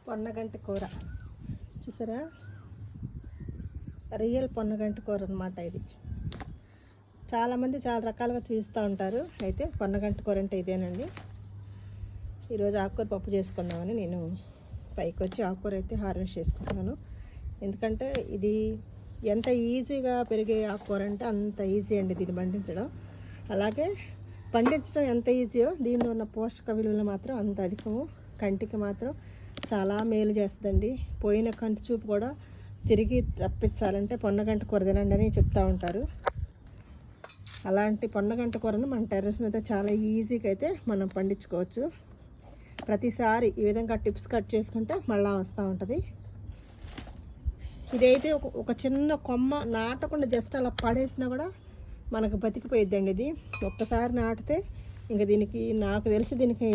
పొన్నగంటి కూర చూసారా, రియల్ పొన్నగంటి కూర అనమాట ఇది. చాలామంది చాలా రకాలుగా చూస్తూ ఉంటారు, అయితే పొన్నగంటి కూర అంటే ఇదేనండి. ఈరోజు ఆకుకూర పప్పు చేసుకుందామని నేను పైకి వచ్చి ఆకుకూర అయితే హార్వెస్ట్ చేసుకుంటున్నాను. ఎందుకంటే ఇది ఎంత ఈజీగా పెరిగే ఆకుకూర అంటే అంత ఈజీ అండి దీన్ని పండించడం. అలాగే పండించడం ఎంత ఈజీయో దీనిలో ఉన్న పోషక విలువలు మాత్రం అంత అధికము. కంటికి మాత్రం చాలా మేలు చేస్తుందండి. పోయిన కంటి చూపు కూడా తిరిగి రప్పించాలంటే పొన్నగంటి కూర తినండి అని చెప్తూ ఉంటారు. అలాంటి పొన్నగంటి కూరను మన టెర్రస్ మీద చాలా ఈజీగా అయితే మనం పండించుకోవచ్చు. ప్రతిసారి ఈ విధంగా టిప్స్ కట్ చేసుకుంటే మళ్ళీ వస్తూ ఉంటుంది. ఇదైతే ఒక చిన్న కొమ్మ నాటకుండా జస్ట్ అలా పడేసినా కూడా మనకు బతికిపోయిద్దండి. ఇది ఒక్కసారి నాటితే ఇంకా దీనికి నాకు తెలిసి దీనికి